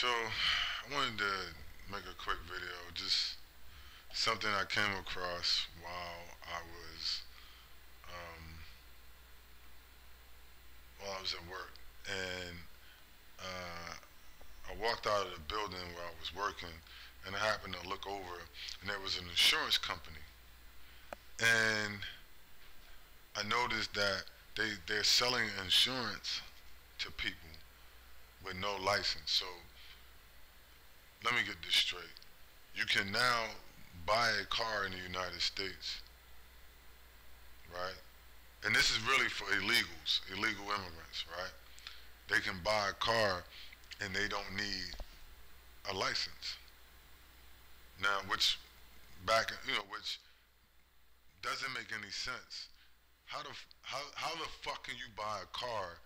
So I wanted to make a quick video, just something I came across um, while I was at work, and uh, I walked out of the building where I was working, and I happened to look over, and there was an insurance company, and I noticed that they're selling insurance to people with no license. So let me get this straight. You can now buy a car in the United States, right? And this is really for illegals, illegal immigrants, right? They can buy a car and they don't need a license. Now, which doesn't make any sense. How the fuck can you buy a car?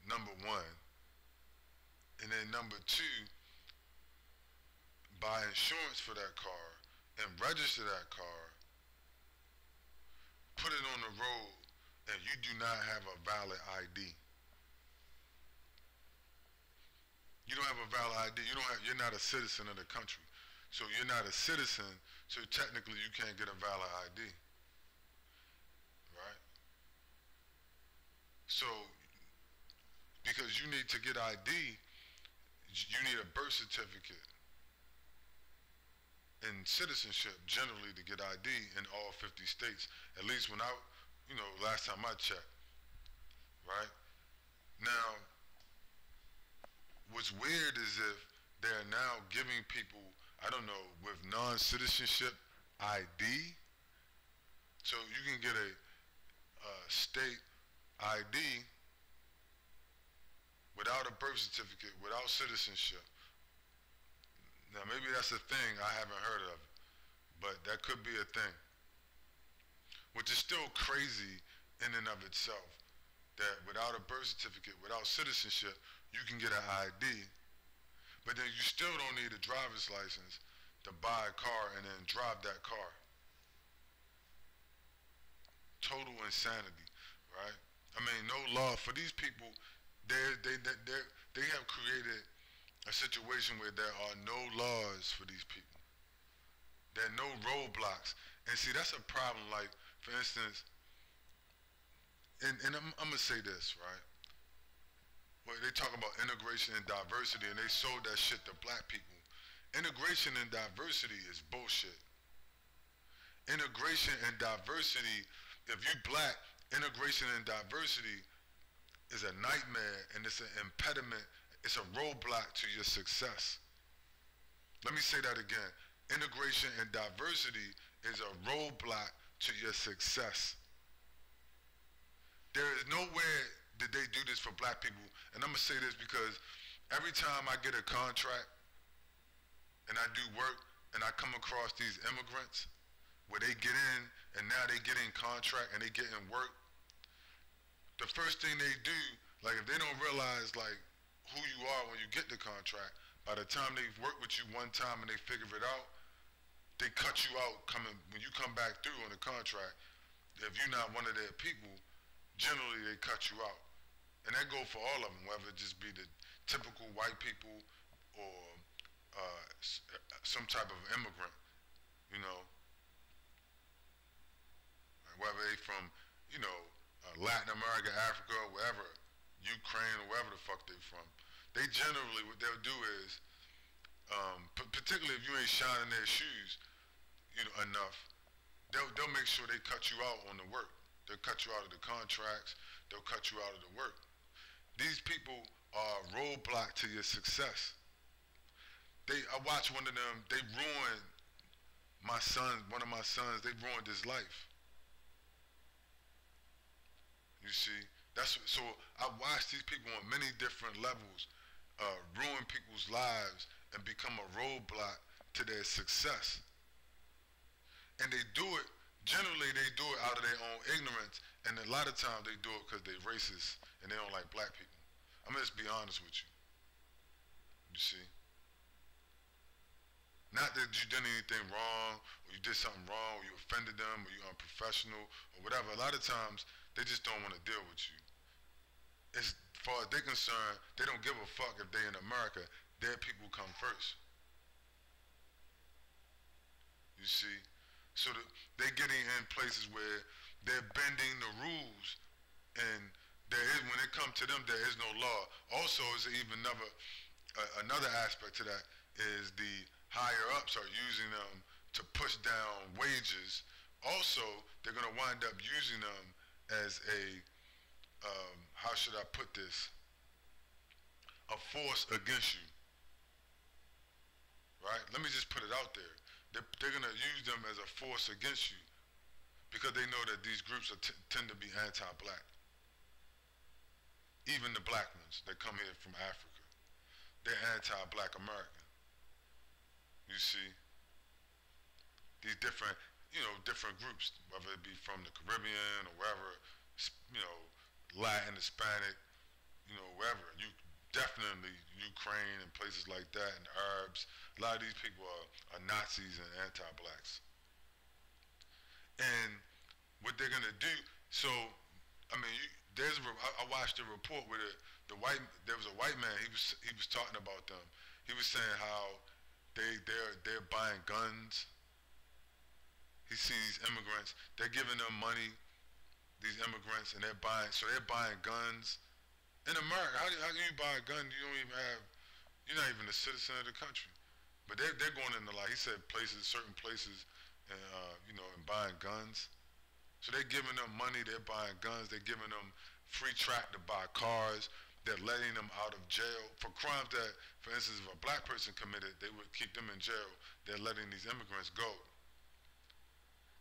Number one, and then number two, buy insurance for that car and register that car, put it on the road, and you do not have a valid ID. You don't have a valid ID. You're not a citizen of the country. So you're not a citizen, so technically you can't get a valid ID. Right? So because you need to get ID, you need a birth certificate and citizenship generally to get ID in all 50 states. At least when last time I checked. Right? Now, what's weird is if they're now giving people, I don't know, with non-citizenship ID, so you can get a state ID without a birth certificate, without citizenship. Now maybe that's a thing, I haven't heard of it, but that could be a thing. Which is still crazy in and of itself, that without a birth certificate, without citizenship, you can get an ID, but then you still don't need a driver's license to buy a car and then drive that car. Total insanity, right? I mean, no law for these people. They have created a situation where there are no laws for these people. There are no roadblocks. And see, that's a problem. Like, for instance, and I'm gonna say this, right? Well, they talk about integration and diversity, and they sold that shit to black people. Integration and diversity is bullshit. Integration and diversity, if you black, integration and diversity is a nightmare, and it's an impediment, it's a roadblock to your success. Let me say that again. Integration and diversity is a roadblock to your success. There is nowhere that they do this for black people, and I'm gonna say this because every time I get a contract and I do work and I come across these immigrants where they get in and now they get in contract and they get in work, the first thing they do, like if they don't realize like who you are when you get the contract, by the time they've worked with you one time and they figure it out, they cut you out when you come back through on the contract. If you're not one of their people, generally they cut you out. And that goes for all of them, whether it just be the typical white people or some type of immigrant, you know, whether they from, Latin America, Africa, or wherever, Ukraine, or wherever the fuck they from. They generally, what they'll do is, particularly if you ain't shining their shoes, enough, they'll make sure they cut you out on the work. They'll cut you out of the contracts. They'll cut you out of the work. These people are a roadblock to your success. I watched one of them, they ruined one of my sons, they ruined his life. You see, so I watch these people on many different levels ruin people's lives and become a roadblock to their success. And generally they do it out of their own ignorance, and a lot of times they do it because they're racist and they don't like black people. I'm gonna just be honest with you. You see? Not that you did anything wrong, or you did something wrong, or you offended them, or you're unprofessional, or whatever. A lot of times, they just don't want to deal with you. It's far as they're concerned, they don't give a fuck if they in America. Their people come first. You see? So they're getting in places where they're bending the rules, and there is, when it comes to them, there is no law. Also, is even another aspect to that is the higher ups are using them to push down wages. Also, they're going to wind up using them as a, how should I put this, a force against you, right? Let me just put it out there. They're going to use them as a force against you because they know that these groups tend to be anti-black. Even the black ones that come here from Africa, they're anti-black American. You see, these different, different groups, whether it be from the Caribbean or wherever, Latin, Hispanic, wherever. You definitely Ukraine and places like that, and Arabs. A lot of these people are Nazis and anti-blacks. And what they're gonna do, so I mean, I watched a report where there was a white man. He was talking about them. He was saying how they're buying guns. He sees these immigrants. They're giving them money, these immigrants, and they're buying guns. In America, how can you buy a gun? You're not even a citizen of the country. But they're going into, like he said, certain places, and and buying guns. So they're giving them money, they're buying guns, they're giving them free track to buy cars, they're letting them out of jail for crimes that, for instance, if a black person committed, they would keep them in jail. They're letting these immigrants go.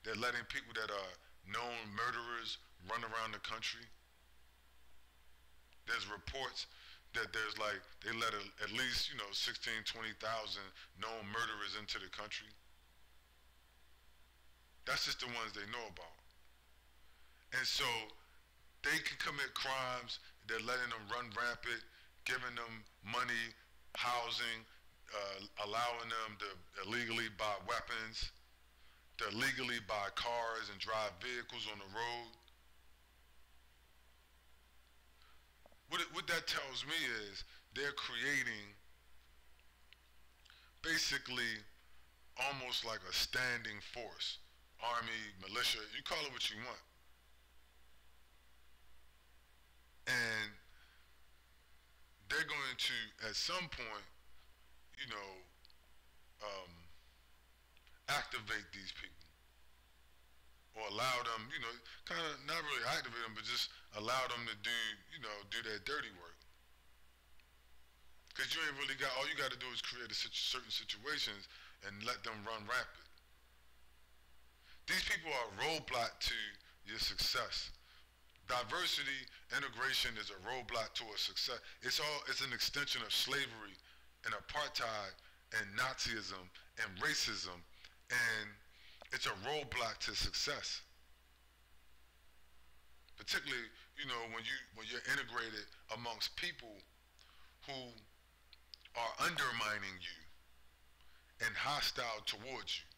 They're letting people that are known murderers run around the country. There's reports that they let at least 16, 20,000 known murderers into the country. That's just the ones they know about. And so they can commit crimes. They're letting them run rampant, giving them money, housing, allowing them to illegally buy weapons, to illegally buy cars and drive vehicles on the road. What that tells me is they're creating basically almost like a standing force, army, militia, you call it what you want. And they're going to, at some point, activate these people. Or allow them, kind of not really activate them, but just allow them to do their dirty work. Because you ain't really all you got to do is create certain situations and let them run rampant. These people are a roadblock to your success. Diversity, integration is a roadblock to a success. It's an extension of slavery and apartheid and Nazism and racism, and it's a roadblock to success. Particularly, when you're integrated amongst people who are undermining you and hostile towards you.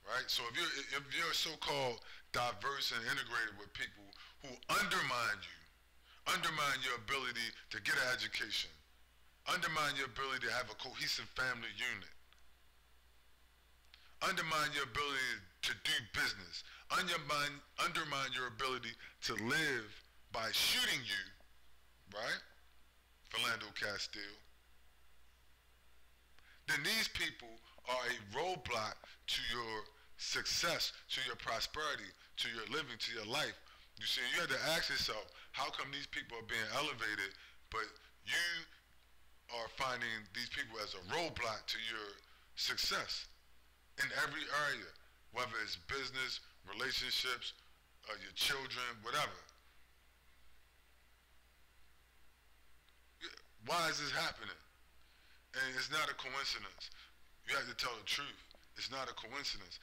Right? So if you're so-called diverse and integrated with people who undermine you, undermine your ability to get an education, undermine your ability to have a cohesive family unit, undermine your ability to do business, undermine your ability to live by shooting you, right? Philando Castile. Then these people are a roadblock to your success, to your prosperity, to your living, to your life. You see, you have to ask yourself, how come these people are being elevated, but you are finding these people as a roadblock to your success in every area, whether it's business, relationships, your children, whatever. Why is this happening? And it's not a coincidence. You have to tell the truth. It's not a coincidence.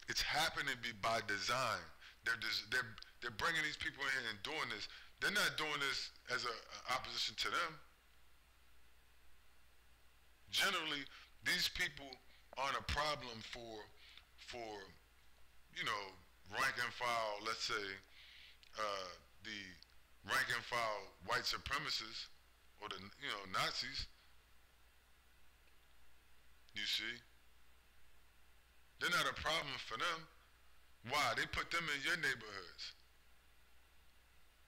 It's happening by design. They're bringing these people in here and doing this. They're not doing this as an opposition to them. Generally, these people aren't a problem for rank and file, let's say, the rank and file white supremacists or the Nazis. You see, they're not a problem for them. Why? They put them in your neighborhoods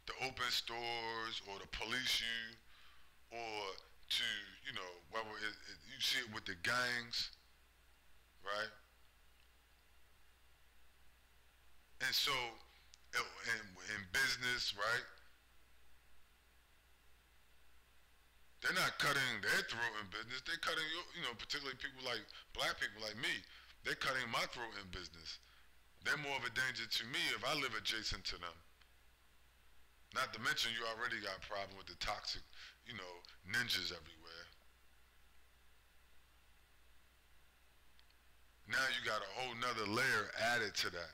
to open stores or to police you or to, whether you see it with the gangs, right? And so, in business, right? They're not cutting their throat in business. They're cutting particularly people like black people like me. They're cutting my throat in business. They're more of a danger to me if I live adjacent to them. Not to mention you already got a problem with the toxic, ninjas everywhere. Now you got a whole nother layer added to that,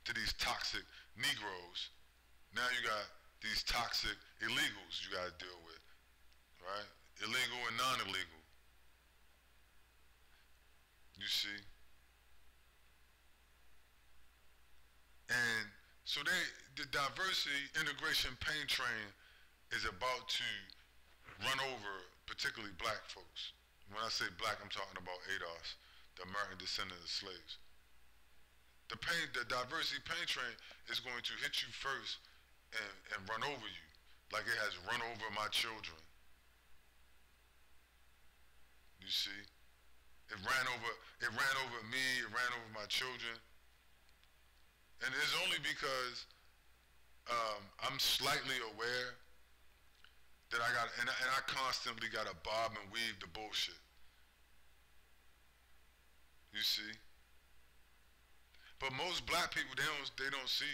to these toxic Negroes. Now you got these toxic illegals you got to deal with, right? Illegal and non-illegal. You see? And so the diversity integration pain train is about to run over particularly black folks. When I say black, I'm talking about ADOS, the American descendants of slaves. The diversity pain train is going to hit you first and run over you, like it has run over my children. You see? It ran over me, it ran over my children. And it's only because I'm slightly aware that I constantly gotta bob and weave the bullshit. You see? But most black people, they don't see,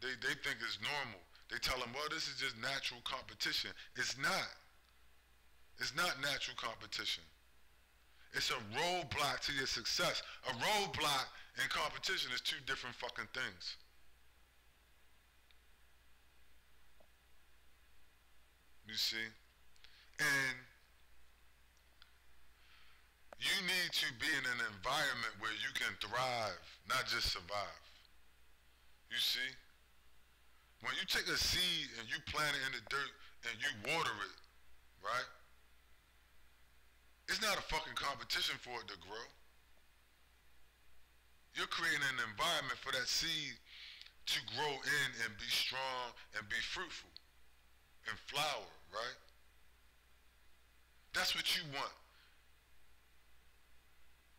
they think it's normal. They tell them, well, this is just natural competition. It's not. It's not natural competition. It's a roadblock to your success. A roadblock and competition is two different fucking things. You see? And you need to be in an environment where you can thrive, not just survive. You see? When you take a seed and you plant it in the dirt and you water it, right? It's not a fucking competition for it to grow. You're creating an environment for that seed to grow in and be strong and be fruitful and flower, right? That's what you want.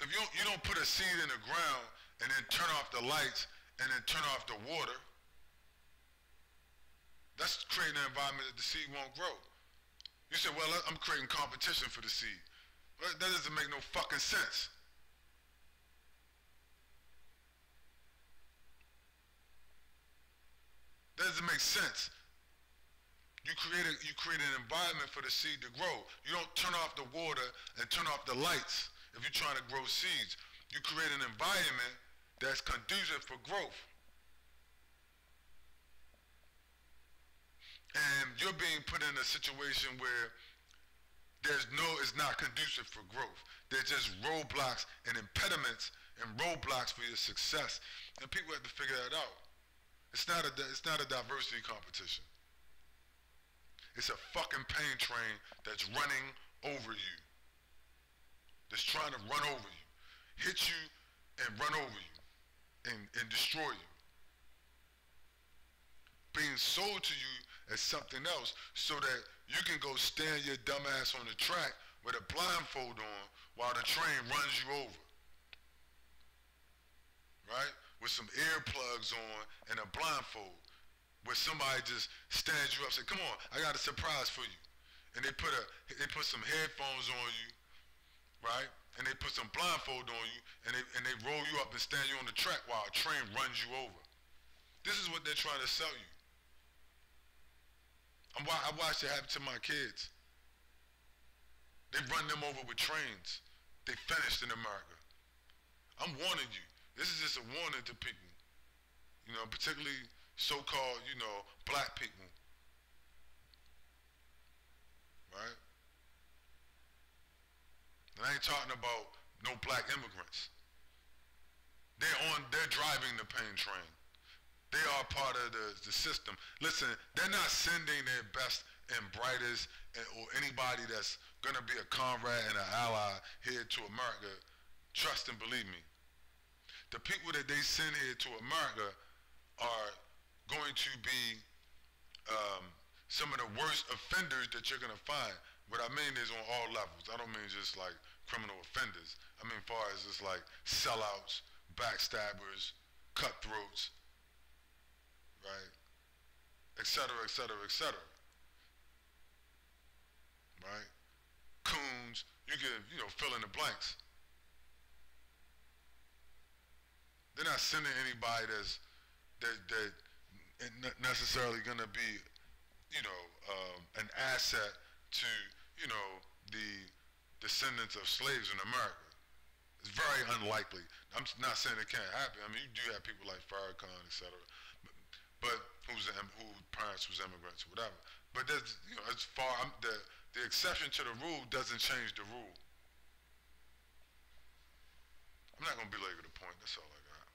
If you don't put a seed in the ground and then turn off the lights and then turn off the water, that's creating an environment that the seed won't grow. You say, well, I'm creating competition for the seed. Well, that doesn't make no fucking sense. That doesn't make sense. You create an environment for the seed to grow. You don't turn off the water and turn off the lights if you're trying to grow seeds. You create an environment that's conducive for growth. And you're being put in a situation where it's not conducive for growth. There's just roadblocks and impediments and roadblocks for your success. And people have to figure that out. It's not a diversity competition. It's a fucking pain train that's running over you. That's trying to run over you. Hit you and run over you. And destroy you. Being sold to you as something else so that you can go stand your dumb ass on the track with a blindfold on while the train runs you over. Right? With some earplugs on and a blindfold. Where somebody just stands you up and say, come on, I got a surprise for you. And they put some headphones on you, right? And they put some blindfold on you and they roll you up and stand you on the track while a train runs you over. This is what they're trying to sell you. I watched it happen to my kids. They run them over with trains. They finished in America. I'm warning you. This is just a warning to people. Particularly so-called, black people. Right? And I ain't talking about no black immigrants. They're driving the pain train. They are part of the system. Listen, they're not sending their best and brightest or anybody that's going to be a comrade and an ally here to America. Trust and believe me. The people that they send here to America are going to be some of the worst offenders that you're going to find. What I mean is on all levels. I don't mean just like criminal offenders. I mean far as just like sellouts, backstabbers, cutthroats, right? Et cetera, et cetera, et cetera. Right? Coons, you can, fill in the blanks. They're not sending anybody that necessarily going to be, an asset to, the descendants of slaves in America. It's very unlikely. I'm not saying it can't happen. I mean, you do have people like Farrakhan, etc., but who parents was immigrants or whatever. But that's, as far the exception to the rule doesn't change the rule. I'm not gonna belabor the point. That's all I got.